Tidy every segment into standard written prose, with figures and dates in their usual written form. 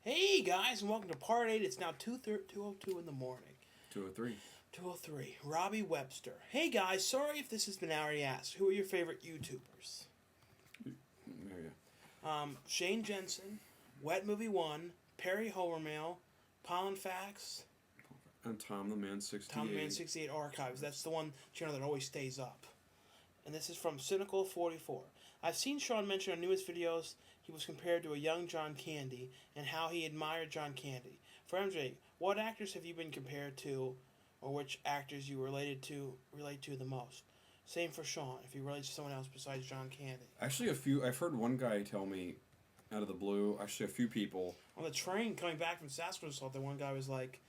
Hey guys, and welcome to part 8. It's now 2:02 in the morning. 203. 2:03. Robbie Webster. Hey guys, sorry if this has been already asked. Who are your favorite YouTubers? There you Shane Jensen, Wet Movie 1, Perry Hovermail, Pollen Facts, I'm Tom the Man 68. Tom the Man 68 Archives. That's the one channel that always stays up. And this is from Cynical44. I've seen Shawn mention on newest videos he was compared to a young John Candy and how he admired John Candy. For MJ, what actors have you been compared to, or which actors you relate to the most? Same for Shawn, if he relates to someone else besides John Candy. Actually, I've heard one guy tell me out of the blue, actually a few people. On the train coming back from Sasquatch, the one guy was like,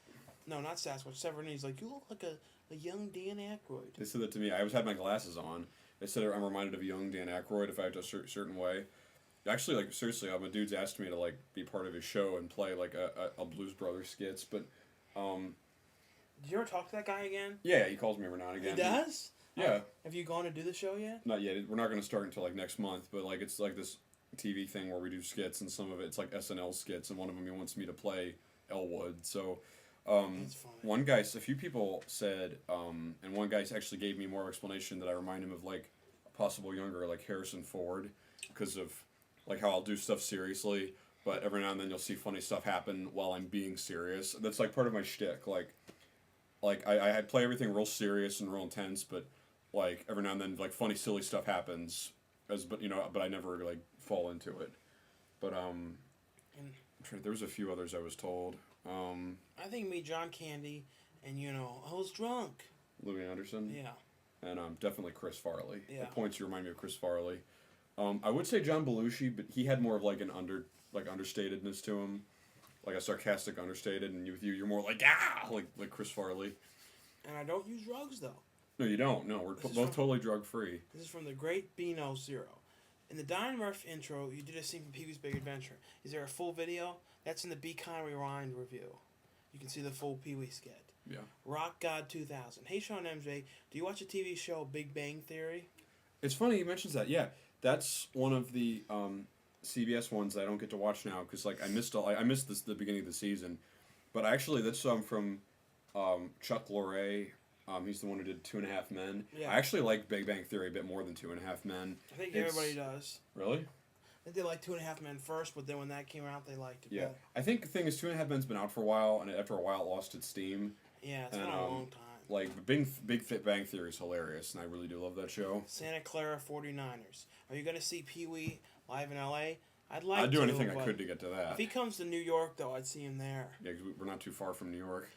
no, not Sasquatch, Severn, he's like, you look like a young Dan Aykroyd. They said that to me. I always had my glasses on. They said I'm reminded of a young Dan Aykroyd if I act a certain way. Actually, like, seriously, my dude's asked me to, like, be part of his show and play, like, a Blues Brothers skits, but, Did you ever talk to that guy again? yeah, he calls me every now and again. He does? Yeah. Have you gone to do the show yet? Not yet. We're not going to start until, like, next month, but, like, it's, like, this TV thing where we do skits, and some of it's, like, SNL skits, and one of them he wants me to play Elwood, so... That's funny. One guy, a few people said, and one guy actually gave me more explanation that I remind him of, like, a possible younger, like, Harrison Ford, because of, like, how I'll do stuff seriously, but every now and then you'll see funny stuff happen while I'm being serious. That's, like, part of my shtick. Like I play everything real serious and real intense, but, like, every now and then, like, funny, silly stuff happens, but I never, like, fall into it. But, there was a few others I was told. I think me, John Candy, and I was drunk. Louis Anderson? Yeah. And definitely Chris Farley. Yeah. At points you remind me of Chris Farley. I would say John Belushi, but he had more of like an understatedness to him, like a sarcastic understated. And with you're more like like Chris Farley. And I don't use drugs though. No, you don't. No, we're both totally drug free. This is from the Great Beano Zero. In the Don Murph intro, you did a scene from Pee-wee's Big Adventure. Is there a full video? That's in the Be Kind Rewind review. You can see the full Pee-wee skit. Yeah. Rock God 2000. Hey Shawn MJ, do you watch a TV show Big Bang Theory? It's funny he mentions that. Yeah, that's one of the CBS ones that I don't get to watch now because like I missed the beginning of the season, but actually that's from Chuck Lorre. He's the one who did 2.5 Men. Yeah. I actually like Big Bang Theory a bit more than 2.5 Men. I think everybody does. Really? I think they liked 2.5 Men first, but then when that came out, they liked it. Yeah. better. I think the thing is 2.5 Men's been out for a while, and after a while it lost its steam. Yeah, it's been a long time. Like, Big Bang Theory is hilarious, and I really do love that show. Santa Clara 49ers. Are you going to see Pee-wee live in L.A.? I'd like to. I'd do anything I could to get to that. If he comes to New York, though, I'd see him there. Yeah, because we're not too far from New York.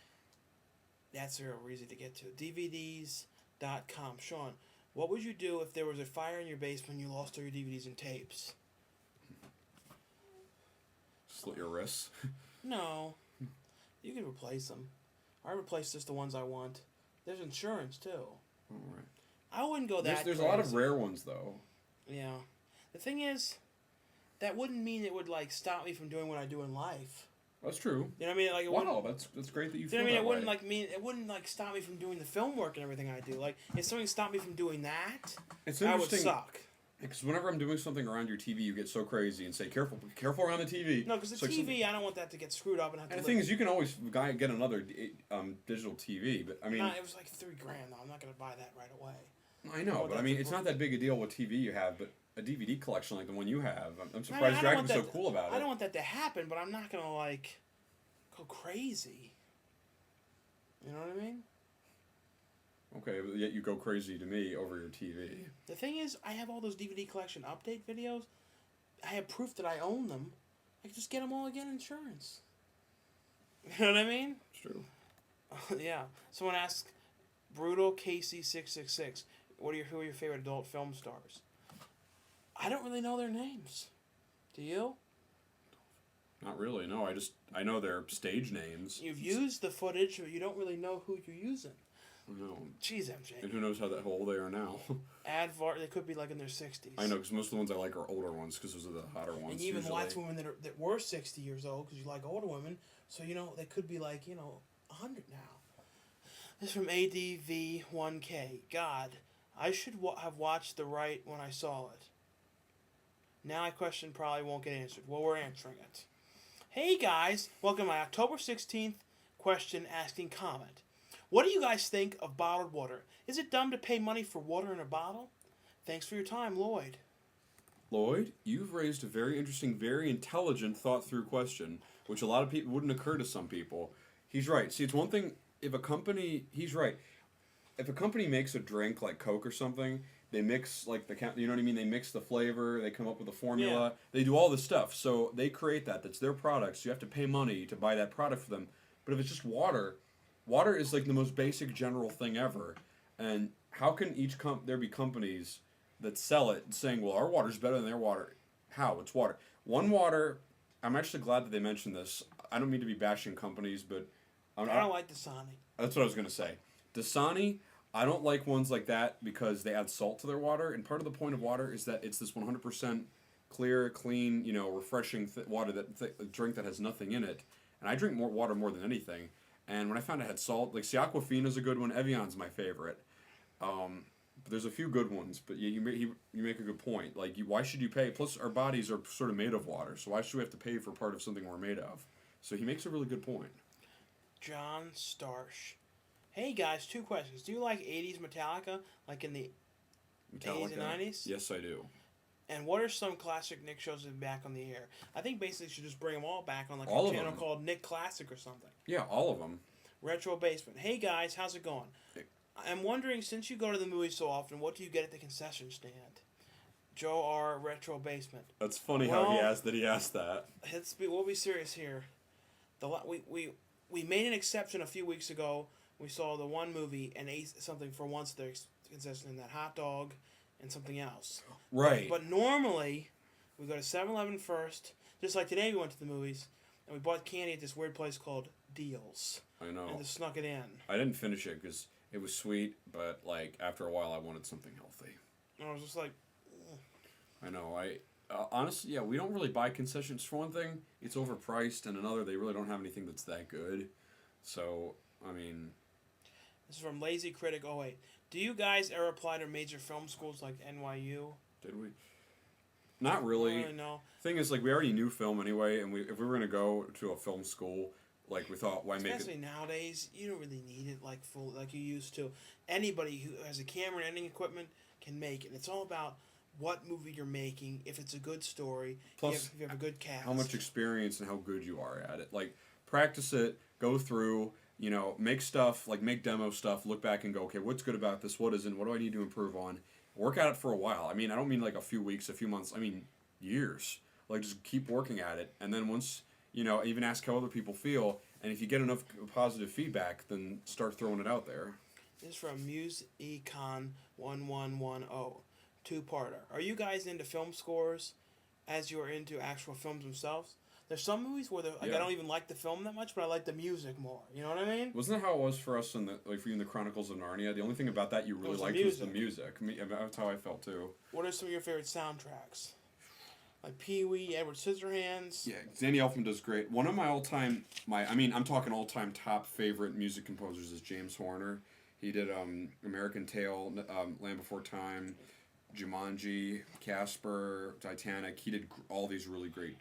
That's real easy to get to. DVDs.com. Shawn, what would you do if there was a fire in your basement and you lost all your DVDs and tapes? Slit your wrists. No. You can replace them. I replace just the ones I want. There's insurance, too. All right. I wouldn't go that There's a crazy. lot of rare ones, though. Yeah. The thing is, that wouldn't mean it would, like, stop me from doing what I do in life. That's true. You know what I mean? Like, it Wow, that's great that you feel I mean, that it wouldn't way. it wouldn't stop me from doing the film work and everything I do. Like, if something stopped me from doing that, It's that would interesting. suck. Because whenever I'm doing something around your TV, you get so crazy and say, careful around the TV. No, because the TV, I don't want that to get screwed up and have to. And the thing is, you can always get another digital TV, but I mean, it was like $3,000 though. I'm not gonna buy that right away. I know, but I mean, it's not that big a deal what TV you have, but a DVD collection like the one you have, I'm surprised I you're don't acting so want cool about it. I don't want that to happen, but I'm not gonna like go crazy. You know what I mean? Okay, but yet you go crazy to me over your TV. The thing is, I have all those DVD collection update videos. I have proof that I own them. I can just get them all again insurance. You know what I mean? It's true. Yeah. Someone asked, Brutal Casey 666. Who are your favorite adult film stars? I don't really know their names. Do you? Not really. No, I know their stage names. You've used the footage, but you don't really know who you're using. No. Jeez, MJ. And who knows how old they are now? They could be like in their 60s. I know, because most of the ones I like are older ones, because those are the hotter ones. And you even usually. like women that were 60 years old, because you like older women. So, they could be like, 100 now. This is from ADV1K. God, I should have watched The Right when I saw it. Now my question probably won't get answered. Well, we're answering it. Hey guys, welcome to my October 16th question asking comment. What do you guys think of bottled water? Is it dumb to pay money for water in a bottle? Thanks for your time, Lloyd. Lloyd, you've raised a very interesting, very intelligent, thought-through question, which a lot of people wouldn't occur to some people. He's right. See, it's one thing if a company. He's right. If a company makes a drink like Coke or something, they mix like you know what I mean. They mix the flavor. They come up with a formula. Yeah. They do all this stuff. So they create that. That's their product. So you have to pay money to buy that product for them. But if it's just water, water is like the most basic general thing ever. And how can there be companies that sell it saying, well, our water's better than their water? How? It's water. One water. I'm actually glad that they mentioned this. I don't mean to be bashing companies, but I don't like Dasani. that's what I was gonna say. Dasani, I don't like ones like that because they add salt to their water, and part of the point of water is that it's this 100% clear, clean, refreshing water drink that has nothing in it. And I drink more water more than anything. And when I found it had salt, like see, Aquafina's a good one. Evian's my favorite. But there's a few good ones. But yeah, you make a good point. Like, why should you pay? Plus, our bodies are sort of made of water, so why should we have to pay for part of something we're made of? So he makes a really good point. John Starsh. Hey guys, two questions. Do you like 80s Metallica, like in the Metallica? 80s and 90s? Yes, I do. And what are some classic Nick shows that are back on the air? I think basically you should just bring them all back on like All a of channel them. called Nick Classic or something. Yeah, all of them. Retro Basement. Hey guys, how's it going? Hey. I'm wondering, since you go to the movies so often, what do you get at the concession stand? Joe R. Retro Basement. That's funny Well, how he asked that. We'll be serious here. We made an exception a few weeks ago. We saw the one movie and ate something for once at the concession stand, that hot dog and something else. Right. But normally, we go to 7-Eleven first. Just like today, we went to the movies and we bought candy at this weird place called Deals. I know. And just snuck it in. I didn't finish it because it was sweet, but like after a while, I wanted something healthy. And I was just like, ugh. I know. Honestly, yeah, we don't really buy concessions. For one thing, it's overpriced, and another, they really don't have anything that's that good. So, I mean, This is from Lazy Critic 08. Do you guys ever apply to major film schools like NYU? did we? Not really. No. Thing is, like, we already knew film anyway, and if we were gonna go to a film school, like, we thought, why make it? Especially nowadays, you don't really need it like full like you used to. Anybody who has a camera and editing equipment can make it. It's all about what movie you're making, if it's a good story, Plus, if you have a good cast. how much experience and how good you are at it. Like, practice it, go through, make stuff, like make demo stuff, look back and go, okay, what's good about this, what isn't, what do I need to improve on? Work at it for a while. I mean, I don't mean like a few weeks, a few months, I mean years. Like, just keep working at it, and then once, even ask how other people feel, and if you get enough positive feedback, then start throwing it out there. This is from MuseEcon1110. Two-parter. Are you guys into film scores as you are into actual films themselves? There's some movies where I don't even like the film that much, but I like the music more. You know what I mean? Wasn't that how it was for us for you in the Chronicles of Narnia? The only thing about that you really liked was the music. I mean, that's how I felt too. What are some of your favorite soundtracks? Like Pee-wee, Edward Scissorhands. Yeah, Danny Elfman does great. One of my all-time, I'm talking all-time top favorite music composers is James Horner. He did American Tail, Land Before Time, Jumanji, Casper, Titanic. He did all these really great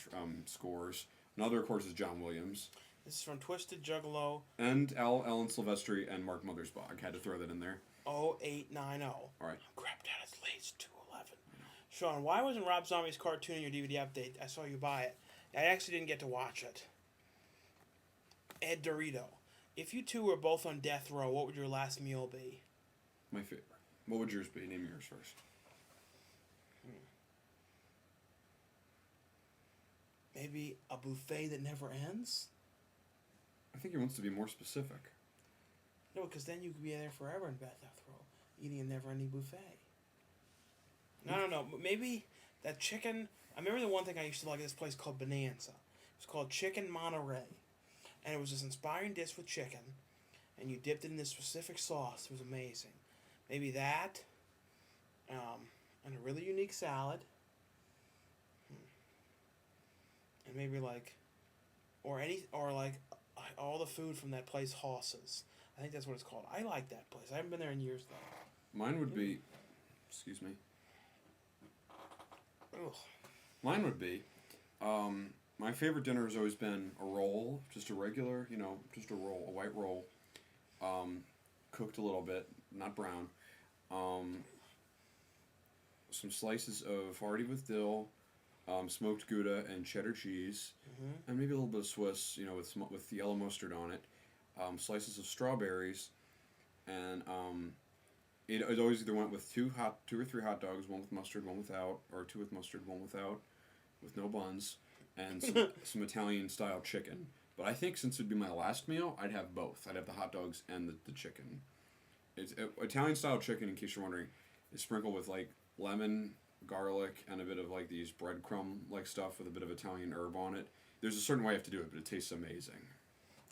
scores. Another, of course, is John Williams. This is from Twisted Juggalo. And Alan Silvestri and Mark Mothersbaugh. Had to throw that in there. 0890. All right. Crap, Dad, it's late. It's 2:11. Shawn, why wasn't Rob Zombie's cartoon in your DVD update? I saw you buy it. I actually didn't get to watch it. Ed Dorito. If you two were both on death row, what would your last meal be? My favorite. What would yours be? Name yours first. Maybe a buffet that never ends? I think he wants to be more specific. No, because then you could be there forever in death row, eating a never-ending buffet. I don't know. Maybe that chicken... I remember the one thing I used to like at this place called Bonanza. It was called Chicken Monterey. And it was this inspiring dish with chicken. And you dipped it in this specific sauce. It was amazing. Maybe that. And a really unique salad. And maybe all the food from that place, Hoss's. I think that's what it's called. I like that place. I haven't been there in years, though. Mine would be... Excuse me. Ugh. Mine would be... my favorite dinner has always been a roll, just a regular, just a roll, a white roll, cooked a little bit, not brown. Um, some slices of hearty with dill, smoked Gouda and cheddar cheese, and maybe a little bit of Swiss, with yellow mustard on it. Slices of strawberries, and it always either went with two or three hot dogs, one with mustard, one without, or two with mustard, one without, with no buns, and some Italian style chicken. But I think since it'd be my last meal, I'd have both. I'd have the hot dogs and the chicken. Italian style chicken, in case you're wondering, is sprinkled with like lemon, garlic, and a bit of like these breadcrumb like stuff with a bit of Italian herb on it. There's a certain way you have to do it, but it tastes amazing.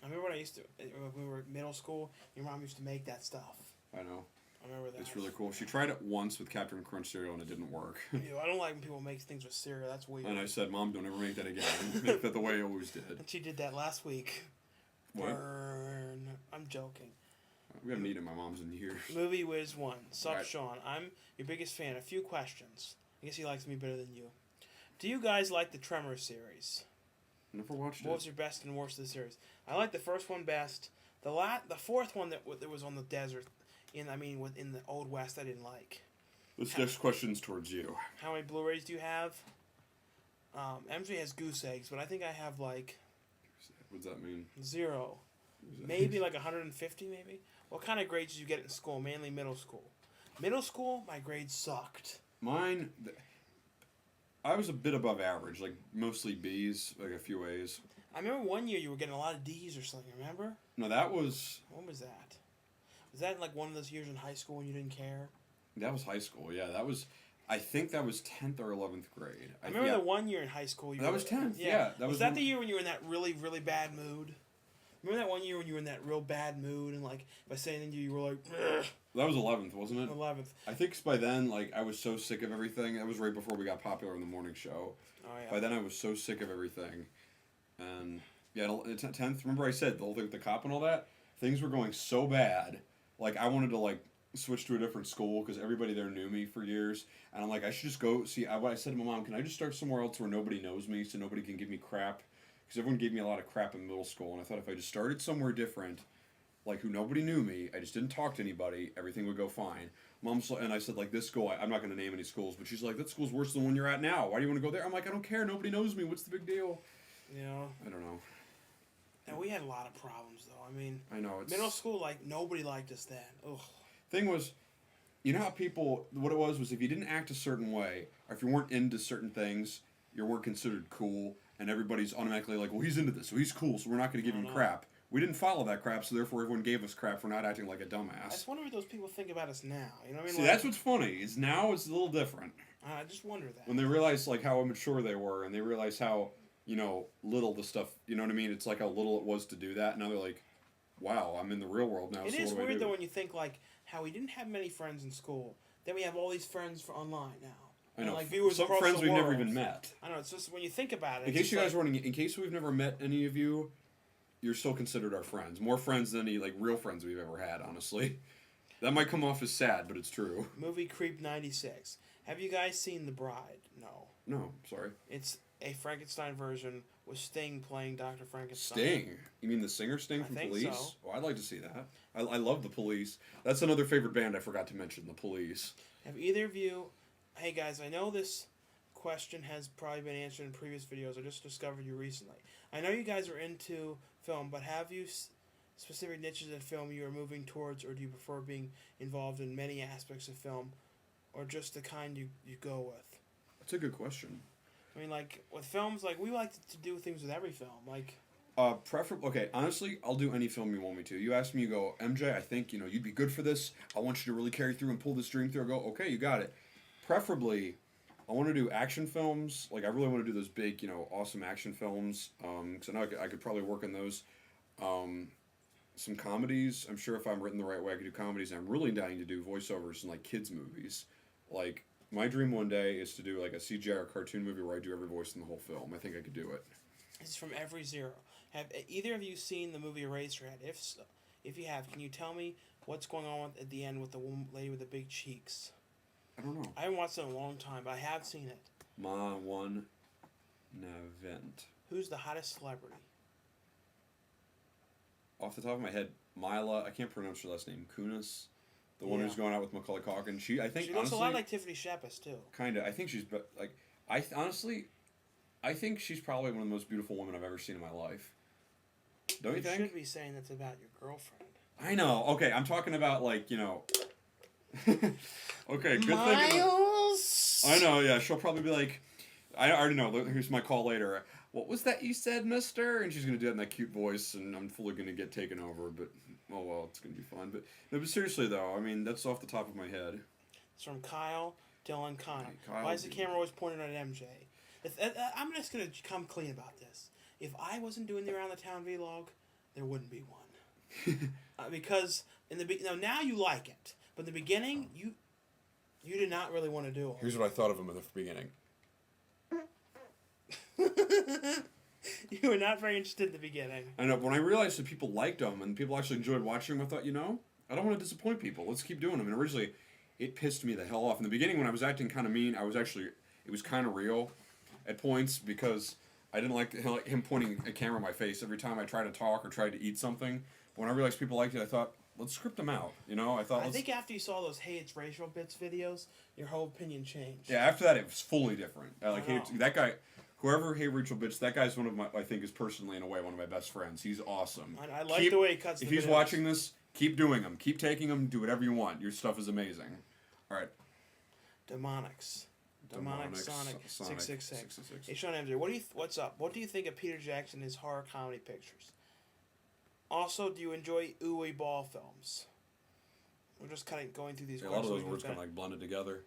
I remember when we were in middle school, your mom used to make that stuff. I know. I remember that. It's really cool. She tried it once with Captain Crunch cereal and it didn't work. Ew, I don't like when people make things with cereal. That's weird. And I said, Mom, don't ever make that again. Make that the way I always did. And she did that last week. What? Burn. I'm joking. We haven't eaten my mom's in years. Movie Wiz 1. Sup, Right. Shawn. I'm your biggest fan. A few questions. I guess he likes me better than you. Do you guys like the Tremor series? Never watched What it. was your best and worst of the series? I like the first one best. The fourth one that was on the desert, within the Old West, I didn't like. This next question's towards you. How many Blu-rays do you have? MJ has goose eggs, but I think I have like What does that mean? 0. Maybe like 150, maybe. What kind of grades did you get in school? Mainly middle school. Middle school, my grades sucked. Mine, I was a bit above average, like mostly B's, like a few A's. I remember one year you were getting a lot of D's or something, remember? No, that was When was that? Was that like one of those years in high school when you didn't care? high school, yeah. I think that was 10th or 11th grade. I remember the one year in high school. That was 10th, yeah. Was that the year when you were in that really, really bad mood? Remember that one year when you were in that real bad mood and like if I say anything to you, you were like, ugh. That was 11th, wasn't it? 11th. I think by then, like, I was so sick of everything. That was right before we got popular in the morning show. Oh, yeah. By then, I was so sick of everything. And, yeah, 10th, remember I said the whole thing with the cop and all that? Things were going so bad. Like, I wanted to, like, switch to a different school because everybody there knew me for years. And I'm like, I should just go see. I said to my mom, can I just start somewhere else where nobody knows me so nobody can give me crap? Because everyone gave me a lot of crap in middle school. And I thought if I just started somewhere different, like who nobody knew me, I just didn't talk to anybody, everything would go fine. And I said, like, this school, I'm not going to name any schools, but she's like, that school's worse than the one you're at now. Why do you want to go there? I'm like, I don't care. Nobody knows me. What's the big deal? You know? I don't know. And we had a lot of problems, though. I mean, I know. middle school, like, nobody liked us then. Ugh. Thing was, you know how what it was if you didn't act a certain way, or if you weren't into certain things, you weren't considered cool, and everybody's automatically like, well, he's into this, so he's cool, so we're not going to give him crap. We didn't follow that crap, so therefore everyone gave us crap for not acting like a dumbass. I just wonder what those people think about us now. You know what I mean? See, like, that's what's funny, is now it's a little different. I just wonder that. When they realize, like, how immature they were, and they realize how, little the stuff, you know what I mean? It's like how little it was to do that, and now they're like, wow, I'm in the real world now, It so is what do I weird, do? though, when you think, like, how we didn't have many friends in school. Then we have all these friends for online now. I know. And, like, viewers Some across friends the we've never world. even met. I know, it's just when you think about it. In case you guys are wondering, in case we've never met any of you, you're still considered our friends. More friends than any, like, real friends we've ever had, honestly. That might come off as sad, but it's true. Movie Creep 96. Have you guys seen The Bride? No. No, sorry. It's a Frankenstein version with Sting playing Dr. Frankenstein. Sting? You mean the singer Sting from think Police? so. Oh, I'd like to see that. I love the Police. That's another favorite band I forgot to mention, the Police. Have either of you... Hey, guys, I know this question has probably been answered in previous videos. I just discovered you recently. I know you guys are into film, but have you specific niches in film you are moving towards, or do you prefer being involved in many aspects of film, or just the kind you go with? That's a good question. I mean, like, with films, like, we like to do things with every film. Like... Okay, honestly, I'll do any film you want me to. You ask me, you go, MJ, I think, you'd be good for this. I want you to really carry through and pull this dream through. I go, okay, you got it. Preferably, I want to do action films. Like, I really want to do those big, awesome action films. Because I know I could probably work on those. Some comedies. I'm sure if I'm written the right way, I could do comedies. And I'm really dying to do voiceovers in, like, kids' movies. Like, my dream one day is to do, like, a CGI or cartoon movie where I do every voice in the whole film. I think I could do it. This is from Every Zero. Have either of you seen the movie Eraserhead? If so, if you have, can you tell me what's going on at the end with the lady with the big cheeks? I don't know. I haven't watched it in a long time, but I have seen it. Ma one Navent. Who's the hottest celebrity? Off the top of my head, Mila, I can't pronounce her last name, Kunis, the one who's going out with Macaulay Culkin. I think she looks honestly, a lot like Tiffany Shepis too. Kind of. I think she's like, honestly, I think she's probably one of the most beautiful women I've ever seen in my life. Don't you think? You should be saying that's about your girlfriend. I know. Okay, I'm talking about like Okay, good Miles. thing. I know. Yeah, she'll probably be like, I already know. Here's my call later. What was that you said, mister? And she's going to do it in that cute voice, and I'm fully going to get taken over, but, oh well, it's going to be fun. But, no, but seriously, though, I mean, that's off the top of my head. It's from Kyle, Dylan, Kyle. Kyle Why is the camera always pointed at MJ? I'm just going to come clean about this. If I wasn't doing the Around the Town vlog, there wouldn't be one. Because, now you like it, but in the beginning, you did not really want to do it. Here's what I thought of him in the beginning. You were not very interested in the beginning. I know, but when I realized that people liked them and people actually enjoyed watching them, I thought, I don't want to disappoint people. Let's keep doing them. And originally, it pissed me the hell off. In the beginning, when I was acting kind of mean, it was kind of real at points because I didn't like him pointing a camera in my face every time I tried to talk or tried to eat something. But when I realized people liked it, I thought, let's script them out. I think after you saw those Hey It's Racial Bits videos, your whole opinion changed. Yeah, after that, it was fully different. That guy... Whoever Hey Rachel Bitch, that guy's one of my, I think, is personally, in a way, one of my best friends. He's awesome. I like the way he cuts the If he's videos. watching this, keep doing them. Keep taking them. Do whatever you want. Your stuff is amazing. All right. Demonics. Demonic Sonic 666. Hey, Shawn MJ, what's up? What do you think of Peter Jackson and his horror comedy pictures? Also, do you enjoy ooey ball films? We're just kind of going through these A lot of those words kind of like blended together.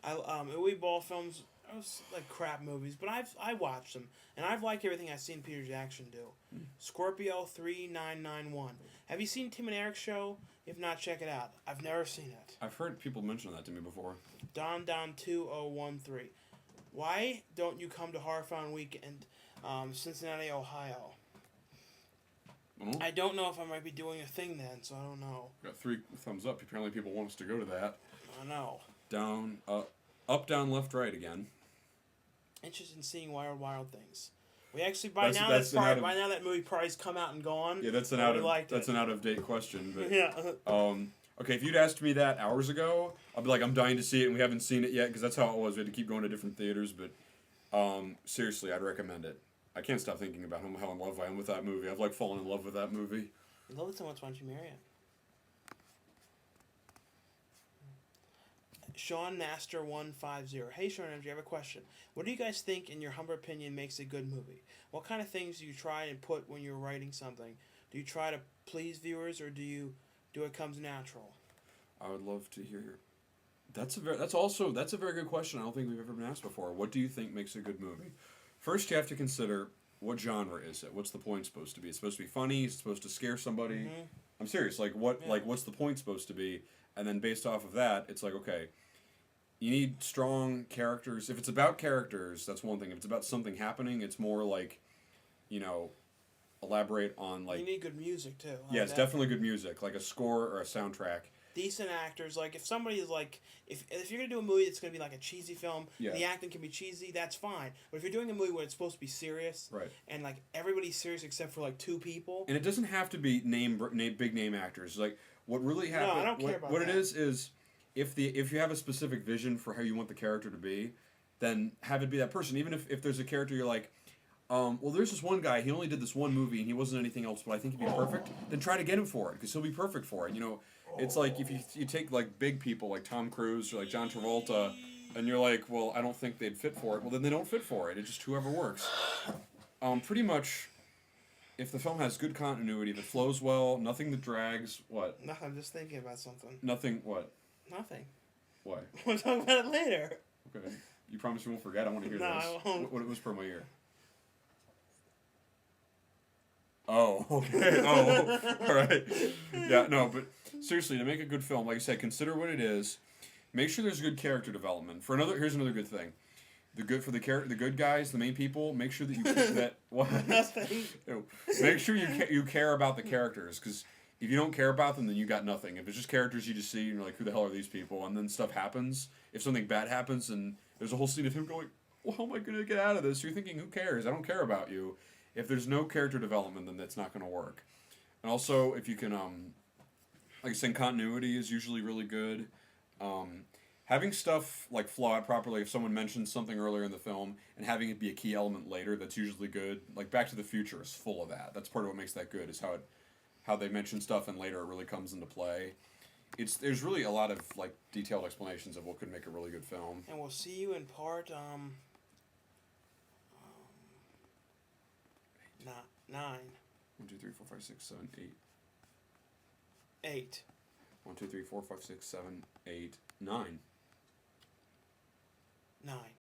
Ooey ball films... Those like crap movies, but I watched them and I've liked everything I've seen Peter Jackson do. Scorpio 3991. Have you seen Tim and Eric's show? If not, check it out. I've never seen it. I've heard people mention that to me before. Don 2013. Why don't you come to Horrorfun Weekend, Cincinnati, Ohio? I don't know if I might be doing a thing then, so I don't know. Got 3 thumbs up. Apparently, people want us to go to that. I know. Down, up, down, left, right again. Interested in seeing Wild Things. We actually by now that movie probably's come out and gone. Yeah, that's an out of date question. But, yeah. Okay, if you'd asked me that hours ago, I'd be like, I'm dying to see it, and we haven't seen it yet because that's how it was. We had to keep going to different theaters, but seriously, I'd recommend it. I can't stop thinking about how in love I am with that movie. I've fallen in love with that movie. I love it so much. Why don't you marry it? Shawn Master 150. Hey Shawn, I have a question. What do you guys think, in your humble opinion, makes a good movie? What kind of things do you try and put when you're writing something? Do you try to please viewers, or do it comes natural? I would love to hear. That's a very good question. I don't think we've ever been asked before. What do you think makes a good movie? First, you have to consider what genre is it. What's the point supposed to be? It's supposed to be funny. It's supposed to scare somebody. Mm-hmm. I'm serious. What's the point supposed to be? And then based off of that, it's like, okay, you need strong characters. If it's about characters, that's one thing. If it's about something happening, it's more like, elaborate on like. You need good music too. Yeah, it's definitely good music, like a score or a soundtrack. Decent actors. Like if somebody is like, if you're gonna do a movie that's gonna be like a cheesy film, the acting can be cheesy. That's fine. But if you're doing a movie where it's supposed to be serious, right, and like everybody's serious except for like 2 people, and it doesn't have to be big name actors. Like what really happens. No, I don't care about that. What it is if you have a specific vision for how you want the character to be, then have it be that person. Even if there's a character you're like, well, there's this one guy, he only did this one movie and he wasn't anything else, but I think he'd be perfect, then try to get him for it, because he'll be perfect for it. It's like if you take like big people like Tom Cruise or like John Travolta, and you're like, well, I don't think they'd fit for it. Well, then they don't fit for it. It's just whoever works. Pretty much, if the film has good continuity, if it flows well, nothing that drags, what? No, I'm just thinking about something. Nothing, what? Nothing. Why? We'll talk about it later. Okay. You promise you won't forget? I want to hear this. I won't. What it was per my ear. Oh, okay. Oh, all right. Yeah, no, but seriously, to make a good film, like I said, consider what it is. Make sure there's good character development. Here's another good thing. The good guys, the main people. Make sure that you that what? Nothing. Make sure you care about the characters, because if you don't care about them, then you got nothing. If it's just characters you just see, and you're like, who the hell are these people? And then stuff happens. If something bad happens, and there's a whole scene of him going, well, how am I going to get out of this? You're thinking, who cares? I don't care about you. If there's no character development, then that's not going to work. And also, if you can, like I said, continuity is usually really good. Having stuff like flow out properly, if someone mentions something earlier in the film and having it be a key element later, that's usually good. Like Back to the Future is full of that. That's part of what makes that good, is how they mention stuff and later it really comes into play. There's really a lot of like detailed explanations of what could make a really good film. And we'll see you in part 9. 1, 2, 3, 4, 5, 6, 7, 8. 8. 1, 2, 3, 4, 5, 6, 7, 8, 9. 9.